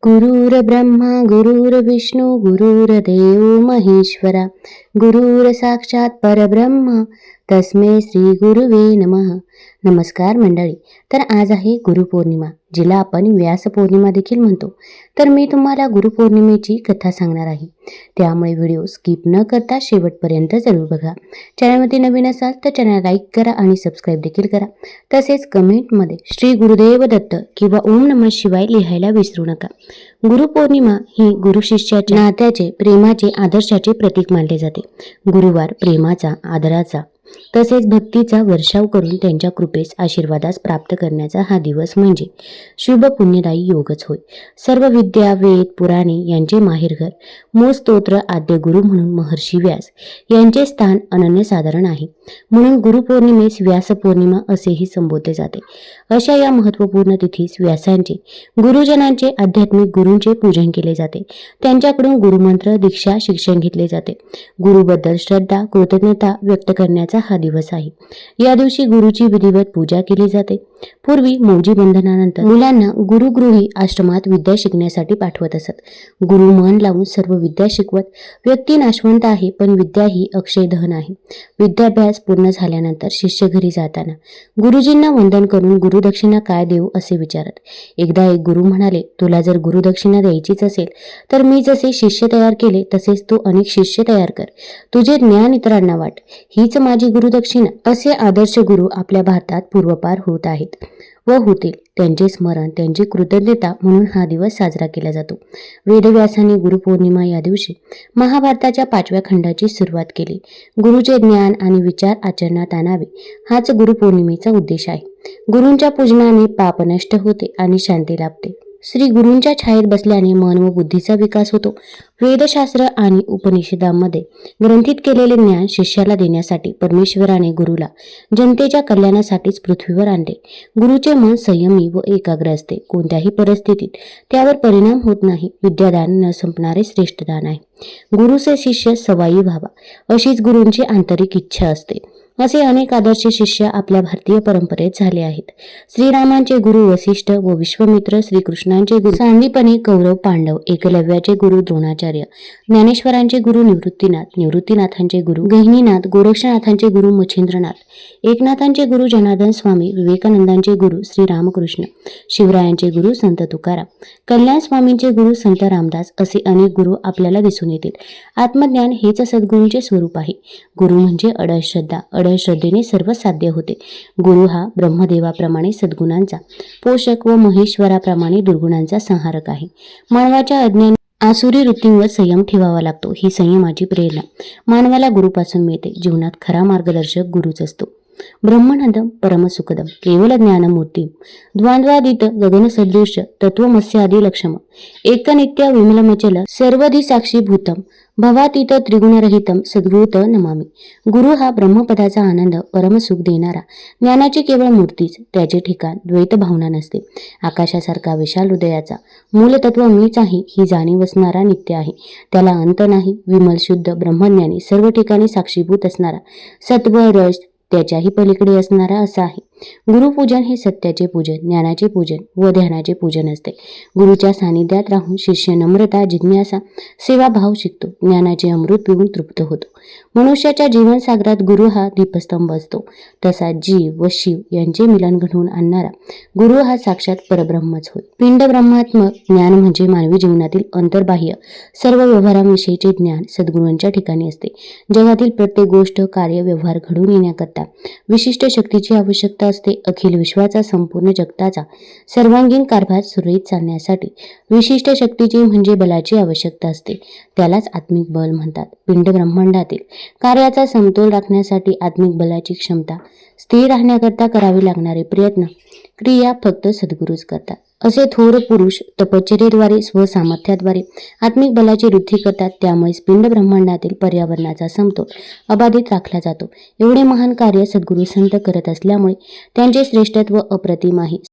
गुरुर्ब्रह्मा गुरुर्विष्णू गुरुर्देव महेश्वरा गुरुर साक्षात परब्रह्म तस्मै श्री गुरुवे नमः. नमस्कार मंडळी. तर आज आहे गुरुपौर्णिमा, जिला आपण व्यास पौर्णिमा देखील म्हणतो. तर मी तुम्हाला गुरुपौर्णिमेची कथा सांगणार आहे, त्यामुळे व्हिडिओ स्किप न करता शेवटपर्यंत जरूर बघा. चॅनलमध्ये नवीन असाल तर चॅनल लाईक करा आणि सबस्क्राईब देखील करा. तसेच कमेंटमध्ये श्री गुरुदेव दत्त किंवा ओम नमः शिवाय लिहायला विसरू नका. गुरुपौर्णिमा ही गुरु शिष्याच्या नात्याचे, प्रेमाचे, आदर्शाचे प्रतीक मानले जाते. गुरुवार प्रेमाचा, आदराचा तसेच भक्तीचा वर्षाव करून त्यांच्या कृपेस, आशीर्वादास प्राप्त करण्याचा हा दिवस म्हणजे शुभ पुण्यदायी योगच होय. सर्व विद्या, वेद, पुराणे यांचे माहेरघर, मूळ स्तोत्र आद्य गुरु म्हणून महर्षी व्यास यांचे स्थान अनन्यसाधारण आहे. म्हणून गुरुपौर्णिमेस व्यास पौर्णिमा असेही संबोधले जाते. अशा या महत्त्वपूर्ण तिथीस व्यासांचे, गुरुजनांचे, आध्यात्मिक गुरूंचे पूजन केले जाते. त्यांच्याकडून गुरुमंत्र, दीक्षा, शिक्षण घेतले जाते. गुरुबद्दल श्रद्धा, कृतज्ञता व्यक्त करण्याचा हा दिवस आहे. या दिवशी गुरुची विधिवत पूजा केली जाते. पूर्वी मौजी बंधनानंतर मुलांना गुरुगृही आश्रमात विद्या शिकण्यासाठी पाठवत असत. गुरु मन लावून सर्व विद्या शिकवत. व्यक्ती नाशवंत आहे, पण विद्या ही अक्षय धन आहे. विद्याभ्यास पूर्ण झाल्यानंतर शिष्य घरी जाताना गुरुजींना वंदन करून गुरुदक्षिणा काय देऊ असे विचारत. एकदा एक गुरु म्हणाले, तुला जर गुरुदक्षिणा द्यायचीच असेल तर मी जसे शिष्य तयार केले तसेच तू अनेक शिष्य तयार कर. तुझे ज्ञान इतरांना वाट, हीच माझी गुरुदक्षिणा. असे आदर्श गुरु आपल्या भारतात पूर्वपार होत आहेत व होतील. त्यांचे स्मरण, त्यांची कृतज्ञता म्हणून हा दिवस साजरा केला जातो. वेदव्यासाने गुरुपौर्णिमा या दिवशी महाभारताच्या 5व्या खंडाची सुरुवात केली. गुरुचे ज्ञान आणि विचार आचरणात आणावे, हाच गुरुपौर्णिमेचा उद्देश आहे. गुरूंच्या पूजनाने पाप नष्ट होते आणि शांती लाभते. श्री गुरूंच्या छायेत बसल्याने मन व बुद्धीचा विकास होतो. वेदशास्त्र आणि उपनिषदांमध्ये ग्रंथित केलेले ज्ञान शिष्याला देण्यासाठी परमेश्वराने गुरुला जनतेच्या कल्याणासाठीच पृथ्वीवर आणले. गुरुचे मन संयमी व एकाग्र असते. कोणत्याही परिस्थितीत त्यावर परिणाम होत नाही. विद्यादान न संपणारे श्रेष्ठ दान आहे. गुरुचे शिष्य सवाई व्हावा, अशीच गुरूंची आंतरिक इच्छा असते. असे अनेक आदर्श शिष्य आपल्या भारतीय परंपरेत झाले आहेत. श्रीरामांचे गुरु वसिष्ठ व विश्वामित्र, श्रीकृष्णांचे गुरु सांदीपनी कौरव पांडव, एकलव्याचे गुरु द्रोणाचार्य, ज्ञानेश्वरांचे गुरु निवृत्तीनाथ, निवृत्तीनाथांचे गुरु गहिनीनाथ, गोरक्षनाथांचे गुरु मच्छिंद्रनाथ, एकनाथांचे गुरु जनार्दन स्वामी, विवेकानंदांचे गुरु श्री रामकृष्ण, शिवरायांचे गुरु संत तुकाराम, कल्याण स्वामींचे गुरु संत रामदास असे अनेक गुरु आपल्याला दिसून येतील. आत्मज्ञान हेच सद्गुरूंचे स्वरूप आहे. गुरु म्हणजे अडळ श्रद्धा. अडळ श्रद्धेने सर्व साध्य होते. गुरु हा ब्रह्मदेवाप्रमाणे सद्गुणांचा पोषक व महेश्वराप्रमाणे दुर्गुणांचा संहारक आहे. मानवाच्या अज्ञान आसुरी वृत्तींवर संयम ठेवावा लागतो. ही संयमाची प्रेरणा मानवाला गुरुपासून मिळते. जीवनात खरा मार्गदर्शक गुरुच असतो. ब्रह्मानंदम परमसुखदम केवल ज्ञानमूर्ती द्वंद्वादित गगनसदृश तत्वमस्यादि लक्षम एकनित्य विमलमचल सर्वधी साक्षीभूतम भवातीत त्रिगुणरहितम सद्गुरुत नमामि. गुरु हा ब्रह्मपदाचा आनंद, परमसुख देणारा, ज्ञानाची केवळ मूर्तीच. त्याचे ठिकाण द्वैत भावना नसते. आकाशासारखा विशाल हृदयाचा मूलतत्व मीच आहे ही जाणीव असणारा नित्य आहे. त्याला अंत नाही. विमल शुद्ध ब्रह्मज्ञानी, सर्व ठिकाणी साक्षीभूत असणारा, सत्व रज त्याच्याही पलीकडे असणारा असा आहे. गुरुपूजन हे सत्याचे पूजन, ज्ञानाचे पूजन व ध्यानाचे पूजन असते. गुरुच्या सानिध्यात राहून शिष्य नम्रता, जिज्ञासा, सेवाभाव शिकतो. ज्ञानाचे अमृत पिऊन तृप्त होतो. मनुष्याच्या जीवनसागरात गुरु हा दीपस्तंभ असतो. तसा जीव व शिव यांचे मिलन घडवून आणणारा गुरु हा साक्षात परब्रह्मच होय. पिंड ब्रह्मात्मक ज्ञान म्हणजे मानवी जीवनातील अंतर्बाह्य सर्व व्यवहारांविषयीचे ज्ञान सद्गुरूंच्या ठिकाणी असते. जगातील प्रत्येक गोष्ट, कार्य, व्यवहार घडून येण्याकरता विशिष्ट शक्तीची आवश्यकता असते. अखिल विश्वाचा, संपूर्ण जगताचा सर्वांगीण कारभार सुरळीत चालण्यासाठी विशिष्ट शक्तीची म्हणजे बलाची आवश्यकता असते. त्यालाच आत्मिक बल म्हणतात. पिंड ब्रह्मांडातील कार्याचा समतोल राखण्यासाठी आत्मिक बलाची क्षमता स्थिर राहण्याकरता करावे लागणारे प्रयत्न, क्रिया फक्त सद्गुरूच करतात. असे थोर पुरुष तपश्चर्येद्वारे, स्वसामर्थ्याद्वारे आत्मिक बलाची वृद्धी करतात. त्यामुळेच पिंड ब्रह्मांडातील पर्यावरणाचा समतोल अबाधित राखला जातो. एवढे महान कार्य सद्गुरू संत करत असल्यामुळे त्यांचे श्रेष्ठत्व अप्रतिम आहे.